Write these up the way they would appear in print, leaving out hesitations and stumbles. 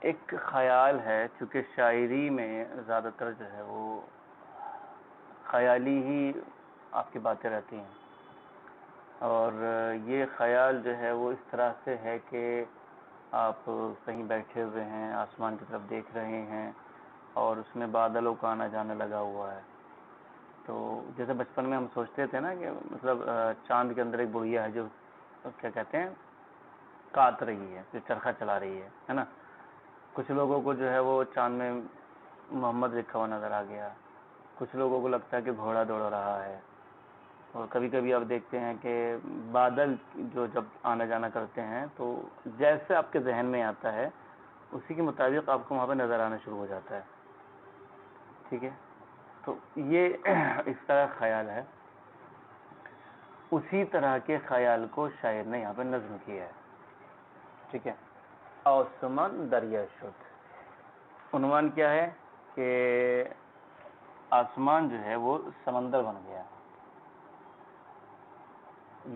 ایک خیال ہے، چونکہ شاعری میں زیادہ تر جو ہے وہ خیالی ہی آپ کی باتیں رہتی ہیں، اور یہ خیال جو ہے وہ اس طرح سے ہے کہ آپ کہیں بیٹھے ہوئے ہیں، آسمان کی طرف دیکھ رہے ہیں اور اس میں بادلوں کا آنا جانا لگا ہوا ہے. تو جیسے بچپن میں ہم سوچتے تھے نا کہ مطلب چاند کے اندر ایک بڑھیا ہے جو کیا کہتے ہیں کات رہی ہے، جو چرخہ چلا رہی ہے نا. کچھ لوگوں کو جو ہے وہ چاند میں محمد لکھا ہوا نظر آ گیا، کچھ لوگوں کو لگتا ہے کہ گھوڑا دوڑ رہا ہے. اور کبھی کبھی آپ دیکھتے ہیں کہ بادل جو جب آنا جانا کرتے ہیں تو جیسے آپ کے ذہن میں آتا ہے اسی کے مطابق آپ کو وہاں پہ نظر آنا شروع ہو جاتا ہے. ٹھیک ہے، تو یہ اس طرح خیال ہے. اسی طرح کے خیال کو شاعر نے یہاں پہ نظم کیا ہے. ٹھیک ہے، آسمان دریا شد. عنوان کیا ہے کہ آسمان جو ہے وہ سمندر بن گیا.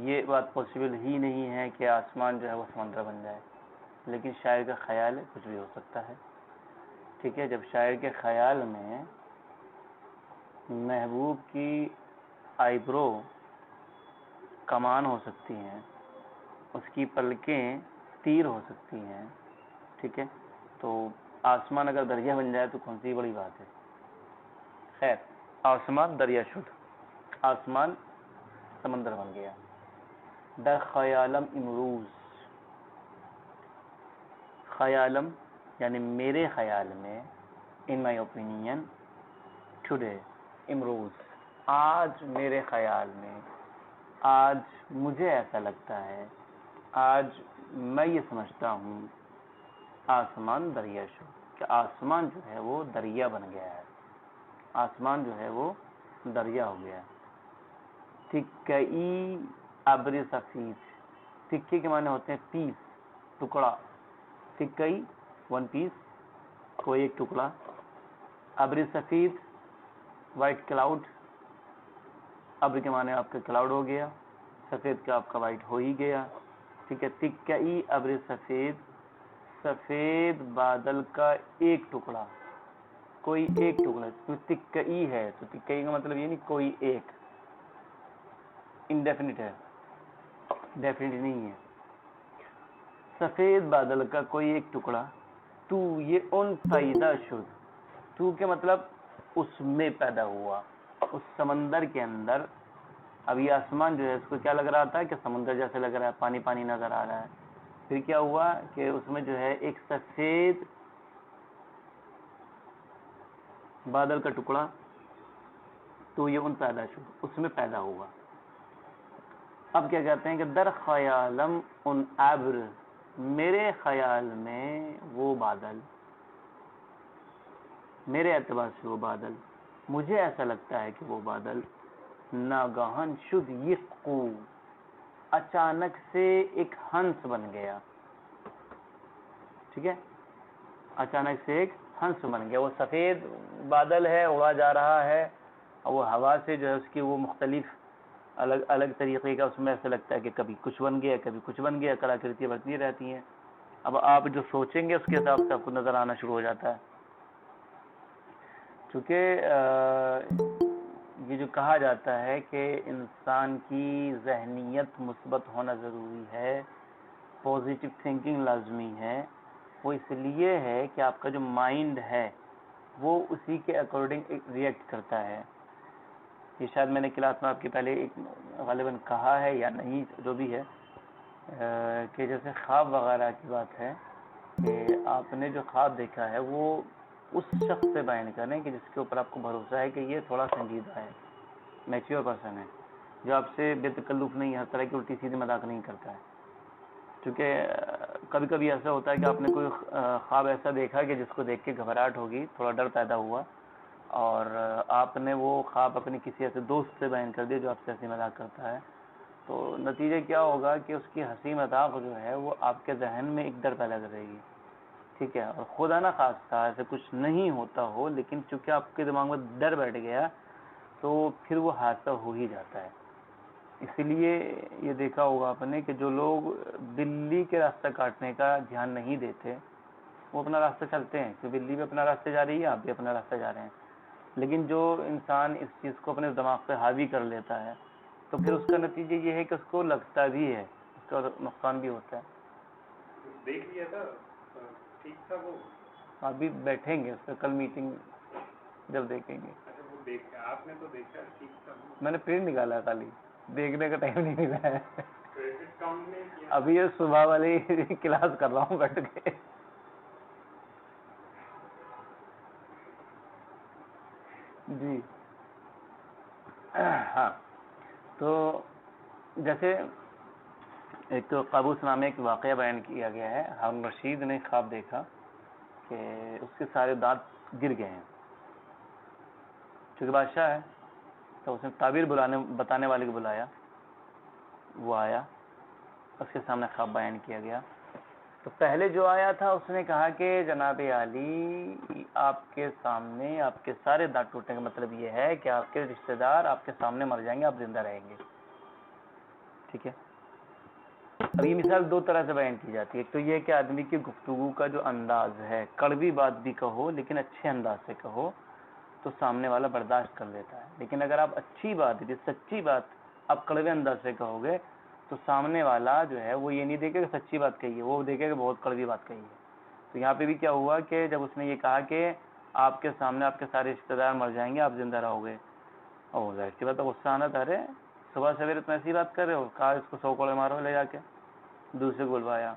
یہ بات پاسبل ہی نہیں ہے کہ آسمان جو ہے وہ سمندر بن جائے، لیکن شاعر کا خیال ہے، کچھ بھی ہو سکتا ہے. ٹھیک ہے، جب شاعر کے خیال میں محبوب کی آئی برو کمان ہو سکتی ہیں، اس کی پلکیں تیر ہو سکتی ہیں، ٹھیک ہے، تو آسمان اگر دریا بن جائے تو کون سی بڑی بات ہے. خیر، آسمان دریا شد، آسمان سمندر بن گیا. در خیالم امروز، خیالم یعنی میرے خیال میں، ان مائی اوپینین، ٹوڈے، امروز، آج میرے خیال میں، آج مجھے ایسا لگتا ہے، آج میں یہ سمجھتا ہوں، آسمان دریا شد، کہ آسمان جو ہے وہ دریا بن گیا ہے، آسمان جو ہے وہ دریا ہو گیا ہے. تکئی ابر سفید، تکے کے معنی ہوتے ہیں پیس، ٹکڑا. تکئی ون پیس، کوئی ایک ٹکڑا. ابر سفید وائٹ کلاؤڈ، ابر کے معنی آپ کا کلاؤڈ ہو گیا، سفید کا آپ کا وائٹ ہو ہی گیا. ٹھیک ہے، تکئی ابر سفید، سفید بادل کا ایک ٹکڑا، کوئی ایک ٹکڑا. تو تکئی ہے تو تکئی کا مطلب یہ نہیں کوئی ایک، انڈیفینٹ ہے، ڈیفینٹ نہیں ہے. سفید بادل کا کوئی ایک ٹکڑا، تو یہ ان پیدا شد، تو کے مطلب اس میں پیدا ہوا، اس سمندر کے اندر. اب یہ آسمان جو ہے اس کو کیا لگ رہا تھا کہ سمندر جیسے لگ رہا ہے، پانی پانی نظر آ رہا ہے. پھر کیا ہوا کہ اس میں جو ہے ایک سفید بادل کا ٹکڑا، تو یہ ان پیدا شد، اس میں پیدا ہوا. اب کیا کہتے ہیں کہ در خیالم ان ابر، میرے خیال میں وہ بادل، میرے اعتبار سے وہ بادل، مجھے ایسا لگتا ہے کہ وہ بادل ناگہن شد یقو، اچانک سے ایک ہنس بن گیا. ٹھیک ہے، اچانک سے ایک ہنس بن گیا. وہ سفید بادل ہے، اڑا جا رہا ہے، اور وہ ہوا سے جو ہے اس کی وہ مختلف الگ الگ طریقے کا اس میں ایسا لگتا ہے کہ کبھی کچھ بن گیا، کبھی کچھ بن گیا، کلاکرتیاں بنتی رہتی ہیں. اب آپ جو سوچیں گے اس کے حساب سے آپ کو نظر آنا شروع ہو جاتا ہے. چونکہ یہ جو کہا جاتا ہے کہ انسان کی ذہنیت مثبت ہونا ضروری ہے، پازیٹیو تھنکنگ لازمی ہے، وہ اس لیے ہے کہ آپ کا جو مائنڈ ہے وہ اسی کے اکارڈنگ ریئیکٹ کرتا ہے. یہ شاید میں نے کلاس میں آپ کے پہلے ایک غالباً کہا ہے یا نہیں، جو بھی ہے، کہ جیسے خواب وغیرہ کی بات ہے کہ آپ نے جو خواب دیکھا ہے وہ اس شخص سے بیان کریں کہ جس کے اوپر آپ کو بھروسہ ہے کہ یہ تھوڑا سنجیدہ ہے، میچیور پرسن ہے، جو آپ سے بے تکلف نہیں، ہر طرح کی الٹی سیدھی مذاق نہیں کرتا ہے. کیونکہ کبھی کبھی ایسا ہوتا ہے کہ آپ نے کوئی خواب ایسا دیکھا کہ جس کو دیکھ کے گھبراہٹ ہوگی، تھوڑا ڈر پیدا ہوا، اور آپ نے وہ خواب اپنے کسی ایسے دوست سے بیان کر دیا جو آپ سے ہنسی مذاق کرتا ہے، تو نتیجہ کیا ہوگا کہ اس کی ہنسی مذاق جو ہے وہ آپ کے ذہن میں ایک ڈر پیدا کرے گی. ٹھیک ہے، اور خدا نہ خواستہ ایسے کچھ نہیں ہوتا ہو، لیکن چونکہ آپ کے دماغ میں ڈر بیٹھ گیا تو پھر وہ حادثہ ہو ہی جاتا ہے. اسی لیے یہ دیکھا ہوگا آپ نے کہ جو لوگ بلی کے راستہ کاٹنے کا دھیان نہیں دیتے وہ اپنا راستہ چلتے ہیں، کہ بلی بھی اپنا راستہ جا رہی ہے، آپ بھی اپنا راستہ جا رہے ہیں. لیکن جو انسان اس چیز کو اپنے دماغ پہ حاوی کر لیتا ہے تو پھر اس کا نتیجہ یہ ہے کہ اس کو لگتا بھی ہے، اس کا نقصان بھی ہوتا ہے. دیکھ لیا تھا ٹھیک تھا وہ. ابھی بیٹھیں گے اس پہ، کل میٹنگ جب دیکھیں گے. اچھا وہ دیکھا آپ نے تو دیکھا ٹھیک تھا. میں نے پرنٹ نکالا، خالی دیکھنے کا ٹائم نہیں ملا ہے. کریڈٹ کاؤنٹ نہیں کیا. ابھی یہ صبح والی کلاس کر رہا ہوں بیٹھ کے. جی ہاں، تو جیسے ایک تو قابوس نامے ایک واقعہ بیان کیا گیا ہے. ہارون رشید نے خواب دیکھا کہ اس کے سارے دانت گر گئے ہیں. چونکہ بادشاہ ہے تو اس نے تعبیر بتانے والے کو بلایا، وہ آیا، اس کے سامنے خواب بیان کیا گیا. تو پہلے جو آیا تھا اس نے کہا کہ جناب عالی آپ کے سامنے آپ کے سارے دانت ٹوٹنے کا مطلب یہ ہے کہ آپ کے رشتہ دار آپ کے سامنے مر جائیں گے، آپ زندہ رہیں گے. ٹھیک ہے. اب یہ مثال دو طرح سے بیان کی جاتی ہے. ایک تو یہ کہ آدمی کی گفتگو کا جو انداز ہے، کڑوی بات بھی کہو لیکن اچھے انداز سے کہو تو سامنے والا برداشت کر لیتا ہے. لیکن اگر آپ اچھی بات سچی بات آپ کڑوے انداز سے کہو گے تو سامنے والا جو ہے وہ یہ نہیں دیکھے کہ سچی بات کہی ہے، وہ دیکھے کہ بہت کڑوی بات کہی ہے. تو یہاں پہ بھی کیا ہوا کہ جب اس نے یہ کہا کہ آپ کے سامنے آپ کے سارے رشتہ دار مر جائیں گے، آپ زندہ رہو گے، اور ظاہر سی بات ہے غصہ آنا تھا. ارے صبح سویرے تو ایسی بات کر رہے ہو، کہا اس کو 100 کوڑے مارو لے جا کے. دوسرے کو بلوایا،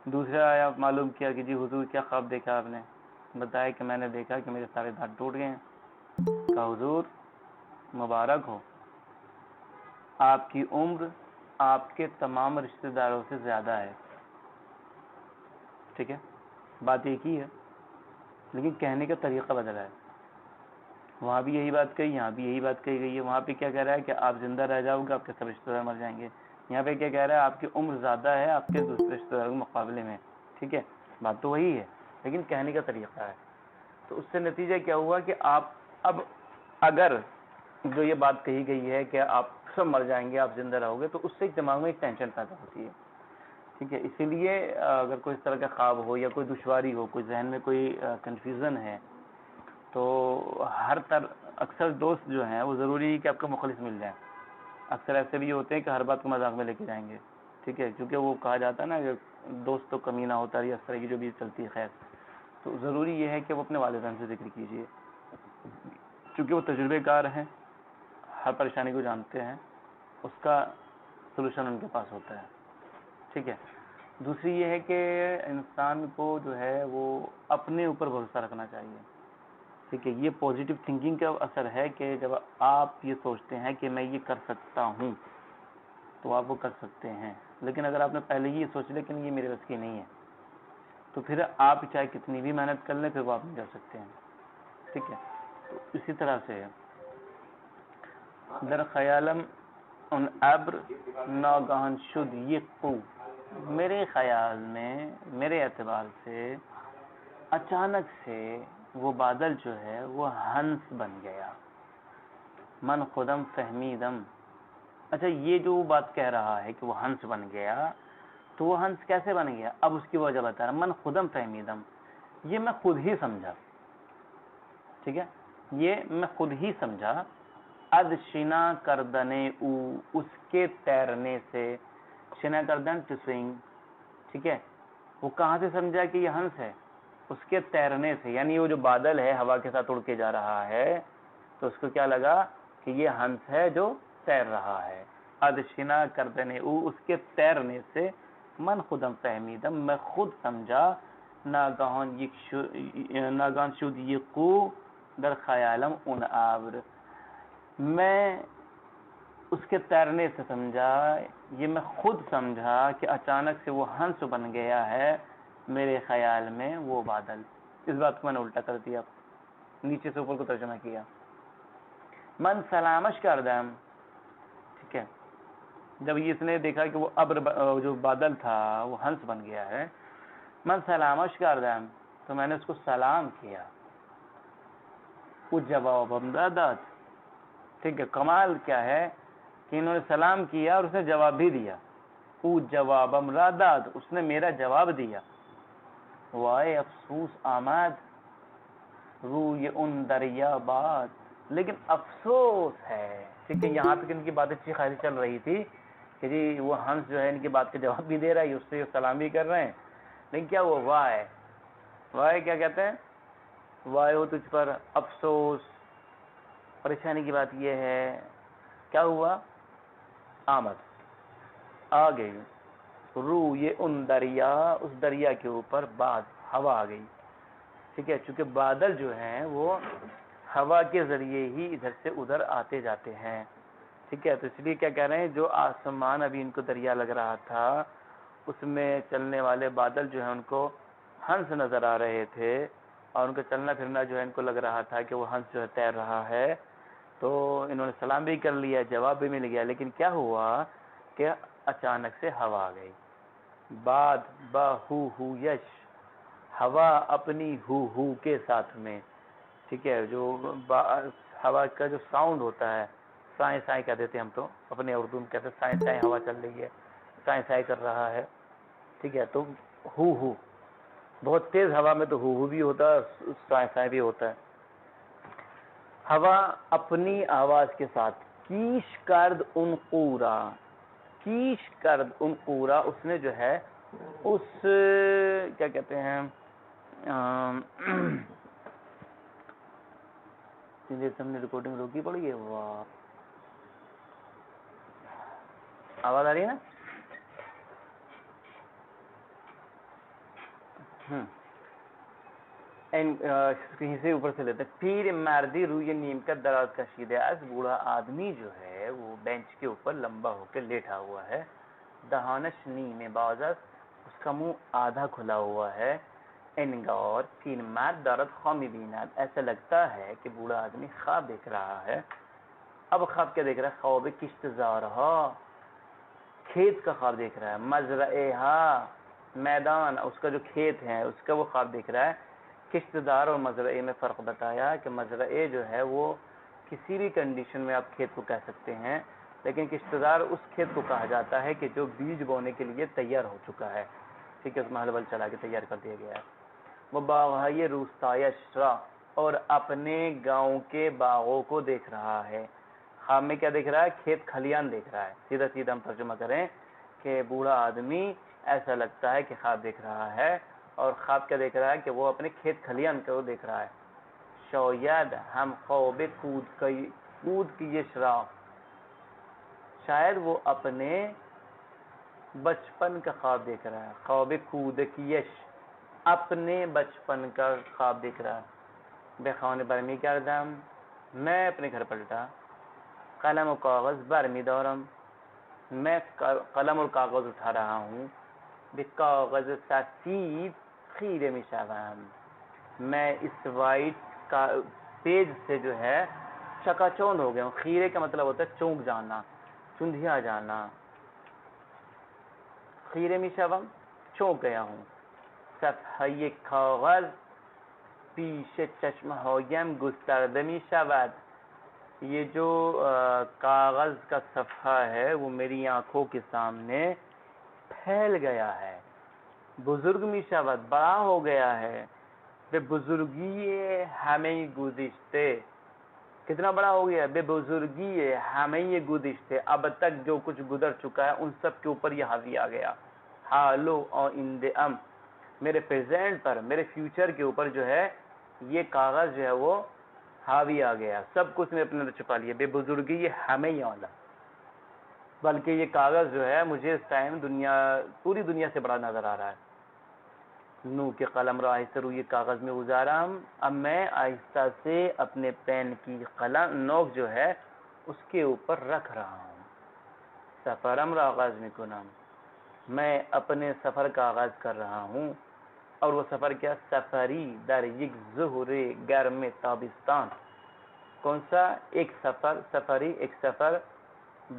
دوسرا آیا، معلوم کیا کہ جی حضور کیا خواب دیکھا آپ نے؟ بتایا کہ میں نے دیکھا کہ میرے سارے دانت ٹوٹ گئے ہیں. کہا حضور مبارک ہو، آپ کی عمر آپ کے تمام رشتہ داروں سے زیادہ ہے. ٹھیک ہے، بات ایک ہی ہے لیکن کہنے کا طریقہ بدلا ہے. وہاں بھی یہی بات کہی، یہاں بھی یہی بات کہی گئی ہے. وہاں پہ کیا کہہ رہا ہے کہ آپ زندہ رہ جاؤ گے، آپ کے سب رشتہ دار مر جائیں گے. یہاں پہ کیا کہہ رہا ہے؟ آپ کی عمر زیادہ ہے آپ کے دوسرے رشتہ داروں کے مقابلے میں. ٹھیک ہے، بات تو وہی ہے لیکن کہنے کا طریقہ ہے. تو اس سے نتیجہ کیا ہوا کہ آپ اب اگر جو یہ بات کہی گئی ہے کہ آپ سب مر جائیں گے، آپ زندہ رہو گے، تو اس سے ایک دماغ میں ایک ٹینشن پیدا ہوتی ہے. ٹھیک ہے، اسی لیے اگر کوئی اس طرح کا خواب ہو یا کوئی دشواری ہو، کوئی ذہن میں کوئی کنفیوژن ہے، تو اکثر دوست جو ہیں وہ ضروری ہے کہ آپ کو مخلص مل جائیں. اکثر ایسے بھی ہوتے ہیں کہ ہر بات کو مذاق میں لے کے جائیں گے. ٹھیک ہے، کیونکہ وہ کہا جاتا ہے نا کہ دوست تو کمینہ ہوتا ہے، یا اس طرح کی جو بھی چلتی ہے. خیر، تو ضروری یہ ہے کہ وہ اپنے والدین سے ذکر کیجیے، چونکہ وہ تجربے کار ہیں، ہر پریشانی کو جانتے ہیں، اس کا سلوشن ان کے پاس ہوتا ہے. ٹھیک ہے. دوسری یہ ہے کہ انسان کو جو ہے وہ اپنے اوپر بھروسہ رکھنا چاہیے. ٹھیک ہے، یہ پازیٹیو تھنکنگ کا اثر ہے کہ جب آپ یہ سوچتے ہیں کہ میں یہ کر سکتا ہوں تو آپ وہ کر سکتے ہیں. لیکن اگر آپ نے پہلے ہی یہ سوچ لیا کہ یہ میرے بس کی نہیں ہے تو پھر آپ چاہے کتنی بھی محنت کر لیں پھر وہ آپ نہیں کر سکتے ہیں. ٹھیک ہے، تو اسی طرح سے در خیالم ان ابر ناگہان شد یہ قو، میرے خیال میں میرے اعتبار سے اچانک سے وہ بادل جو ہے وہ ہنس بن گیا. من خودم فہمیدم. اچھا، یہ جو بات کہہ رہا ہے کہ وہ ہنس بن گیا، تو وہ ہنس کیسے بن گیا؟ اب اس کی وجہ بتا رہا. من خودم فہمیدم، یہ میں خود ہی سمجھا. ٹھیک ہے، یہ میں خود ہی سمجھا. اد شنا کردنے او، اس کے تیرنے سے. شنا کردن ٹو سوئنگ. ٹھیک ہے، وہ کہاں سے سمجھا کہ یہ ہنس ہے؟ اس کے تیرنے سے. یعنی وہ جو بادل ہے ہوا کے ساتھ اڑ کے جا رہا ہے تو اس کو کیا لگا کہ یہ ہنس ہے جو تیر رہا ہے. ادشنا کردنے او، اس کے تیرنے سے. من خودم فہمیدم، میں خود سمجھا. ناگہان شد یہ قو در خیالم ان آبر، میں اس کے تیرنے سے سمجھا، یہ میں خود سمجھا کہ اچانک سے وہ ہنس بن گیا ہے میرے خیال میں وہ بادل. اس بات کو میں نے الٹا کر دیا، نیچے سے اوپر کو ترجمہ کیا. من سلامش کردم. ٹھیک ہے، جب اس نے دیکھا کہ وہ ابر جو بادل تھا وہ ہنس بن گیا ہے، من سلامش کردم، تو میں نے اس کو سلام کیا. وہ جواب امدادات. ٹھیک ہے، کمال کیا ہے کہ انہوں نے سلام کیا اور اس نے جواب بھی دیا. وہ جواب امدادات، اس نے میرا جواب دیا. وائے افسوس آمد روی ان دریا باد، لیکن افسوس ہے. ٹھیک ہے، یہاں تک ان کی بات اچھی خاصی چل رہی تھی کہ جی وہ ہنس جو ہے ان کی بات کا جواب بھی دے رہا ہے، اس سے سلام بھی کر رہے ہیں، لیکن کیا وہ وائے، وائے کیا کہتے ہیں، وائے ہو تجھ پر افسوس. پریشانی کی بات یہ ہے کیا ہوا، آمد آ گئی، رو یہ ان دریا، اس دریا کے اوپر بعد ہوا آ گئی. ٹھیک ہے، چونکہ بادل جو ہیں وہ ہوا کے ذریعے ہی ادھر سے ادھر آتے جاتے ہیں. ٹھیک ہے، تو اس لیے کیا کہہ رہے ہیں، جو آسمان ابھی ان کو دریا لگ رہا تھا اس میں چلنے والے بادل جو ہیں ان کو ہنس نظر آ رہے تھے، اور ان کا چلنا پھرنا جو ہے ان کو لگ رہا تھا کہ وہ ہنس جو ہے تیر رہا ہے. تو انہوں نے سلام بھی کر لیا، جواب بھی مل گیا، لیکن کیا ہوا کہ اچانک سے ہوا آ گئی. بعد بہو یش، ہوا اپنی ہو کے ساتھ میں. ٹھیک ہے، جو ہوا کا جو ساؤنڈ ہوتا ہے، سائیں سائیں کہہ دیتے ہیں ہم تو اپنے اردو میں کہتے ہیں سائیں سائیں ہوا چل رہی ہے، سائیں سائیں کر رہا ہے. ٹھیک ہے، تو ہو بہت تیز ہوا میں تو ہو بھی ہوتا ہے، سائیں سائیں بھی ہوتا ہے. ہوا اپنی آواز کے ساتھ کیش کرد ان قورا، کیش کرد ان قورا، اس نے جو ہے اس کیا کہتے ہیں ہم نے ریکارڈنگ روکی پڑی ہے. واہ، آواز آ رہی ہے نا؟ کہیں سے اوپر سے لیتے. پیر مردی روی نیم کا دراز کشیدہ است، بوڑھا آدمی جو ہے وہ بینچ کے اوپر لمبا ہو کے لیٹا ہوا ہے. دہانش نیم باز است، اس کا منہ آدھا کھلا ہوا ہے. انگار پیر مرد دارد خوامی بیند، ایسا لگتا ہے کہ بوڑھا آدمی خواب دیکھ رہا ہے. اب خواب کیا دیکھ رہا ہے، خواب کشت زارہا، کھیت کا خواب دیکھ رہا ہے. مزرعہا، میدان اس کا جو کھیت ہے اس کا وہ خواب دیکھ رہا ہے. کشت دار اور مزرعے میں فرق بتایا کہ مزرعے جو ہے وہ کسی بھی کنڈیشن میں آپ کھیت کو کہہ سکتے ہیں، لیکن کشت دار اس کھیت کو کہا جاتا ہے کہ جو بیج بونے کے لیے تیار ہو چکا ہے. ٹھیک ہے، اس میں ہل ول چلا کے تیار کر دیا گیا ہے. وہ باغ روستایشرا، اور اپنے گاؤں کے باغوں کو دیکھ رہا ہے. خواب میں کیا دیکھ رہا ہے، کھیت کھلیان دیکھ رہا ہے. سیدھا سیدھا ہم ترجمہ کریں کہ بوڑھا آدمی ایسا لگتا ہے کہ خواب دیکھ رہا ہے، اور خواب کیا دیکھ رہا ہے کہ وہ اپنے کھیت کھلیان کو دیکھ رہا ہے. شاید ہم خواب کود کی یشرا، شاید وہ اپنے بچپن کا خواب دیکھ رہا ہے. خواب کود کی یش، اپنے بچپن کا خواب دیکھ رہا ہے. بے خوان برمی کردم، میں اپنے گھر پلٹا. قلم و کاغذ برمی دارم، میں قلم اور کاغذ اٹھا رہا ہوں. بے کاغذ سفید خیرے می شوم، میں اس وائٹ پیج سے جو ہے چکا چوند ہو گیا ہوں. خیرے کا مطلب ہوتا ہے چونک جانا، چندھیا جانا. خیرے می شوم، چونک گیا ہوں. صفحه کاغذ پیش چشم هایم گسترده می شود، یہ جو کاغذ کا صفحہ ہے وہ میری آنکھوں کے سامنے پھیل گیا ہے. بزرگ می شود، بڑا ہو گیا ہے. بے بزرگی ہمیں گزشتے، کتنا بڑا ہو گیا، بے بزرگی ہمیں گزشتے، اب تک جو کچھ گزر چکا ہے ان سب کے اوپر یہ حاوی آ گیا. حالو آئندہ ام، میرے پریزنٹ پر، میرے فیوچر کے اوپر جو ہے یہ کاغذ جو ہے وہ حاوی آ گیا، سب کچھ نے اپنے اندر چھپا لیا. بے بزرگی یہ ہمیں اولا، بلکہ یہ کاغذ جو ہے مجھے اس ٹائم پوری دنیا سے بڑا نظر آ رہا ہے. نو کے قلم را آہستہ روی کاغذ میں گزارا، اب میں آہستہ سے اپنے پین کی قلم نوک جو ہے اس کے اوپر رکھ رہا ہوں. سفرم را آغاز میں کنم، میں اپنے سفر کا آغاز کر رہا ہوں. اور وہ سفر کیا، سفری در یک ظہر گرم تابستان. کون سا، ایک سفر، سفری ایک سفر،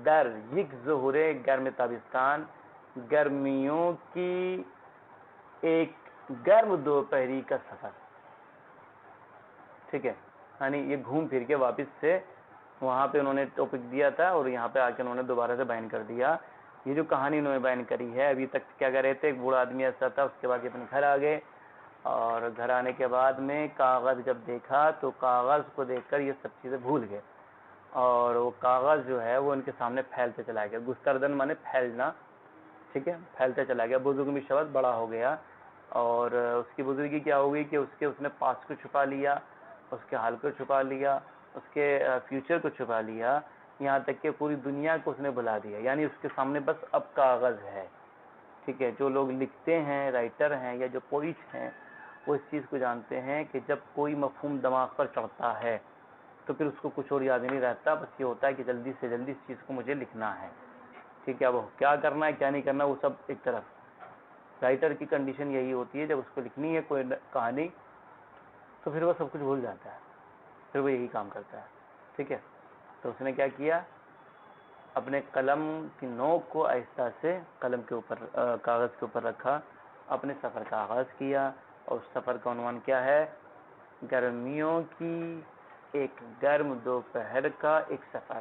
در یک ظہر گرم تابستان، گرمیوں کی ایک گرم دوپہری کا سفر. ٹھیک ہے، یعنی یہ گھوم پھر کے واپس سے وہاں پہ انہوں نے ٹاپک دیا تھا اور یہاں پہ آ کے انہوں نے دوبارہ سے بیان کر دیا. یہ جو کہانی انہوں نے بیان کری ہے، ابھی تک کیا کر رہے تھے، ایک بوڑھا آدمی ایسا تھا، اس کے بعد یہ اپنے گھر آ گئے اور گھر آنے کے بعد میں کاغذ جب دیکھا تو کاغذ کو دیکھ کر یہ سب چیزیں بھول گئے، اور وہ کاغذ جو ہے وہ ان کے سامنے پھیلتے چلا گیا. گستردن مانے پھیلنا، ٹھیک ہے، پھیلتے چلا گیا. بزرگ میں شبد بڑا ہو گیا، اور اس کی بزرگی کیا ہو گئی کہ اس نے پاسٹ کو چھپا لیا، اس کے حال کو چھپا لیا، اس کے فیوچر کو چھپا لیا، یہاں تک کہ پوری دنیا کو اس نے بھلا دیا. یعنی اس کے سامنے بس اب کاغذ ہے. ٹھیک ہے، جو لوگ لکھتے ہیں، رائٹر ہیں یا جو پوئٹ ہیں، وہ اس چیز کو جانتے ہیں کہ جب کوئی مفہوم دماغ پر چڑھتا ہے تو پھر اس کو کچھ اور یاد نہیں رہتا، بس یہ ہوتا ہے کہ جلدی سے جلدی اس چیز کو مجھے لکھنا ہے. ٹھیک ہے، وہ کیا کرنا ہے کیا نہیں کرنا وہ سب ایک طرف. رائٹر کی کنڈیشن یہی ہوتی ہے، جب اس کو لکھنی ہے کوئی کہانی تو پھر وہ سب کچھ بھول جاتا ہے، پھر وہ یہی کام کرتا ہے. ٹھیک ہے، تو اس نے کیا کیا، اپنے قلم کی نوک کو آہستہ سے قلم کے اوپر کاغذ کے اوپر رکھا، اپنے سفر کا آغاز کیا. اور اس سفر کا عنوان کیا ہے، گرمیوں کی ایک گرم دوپہر کا ایک سفر.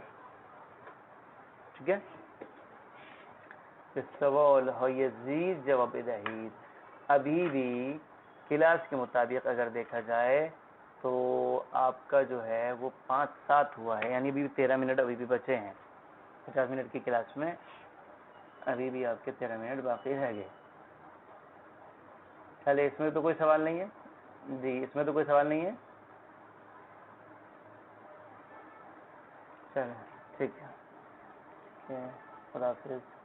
ٹھیک ہے، سوال ہو یزید جواب دہید. ابھی بھی کلاس کے مطابق اگر دیکھا جائے تو آپ کا جو ہے وہ 5-7 ہوا ہے، یعنی ابھی 13 منٹ ابھی بھی بچے ہیں. 50 منٹ کی کلاس میں ابھی بھی آپ کے 13 منٹ باقی رہ گئے. چلے، اس میں تو کوئی سوال نہیں ہے جی، اس میں تو کوئی سوال نہیں ہے. چلیں ٹھیک ہے، خدا حافظ.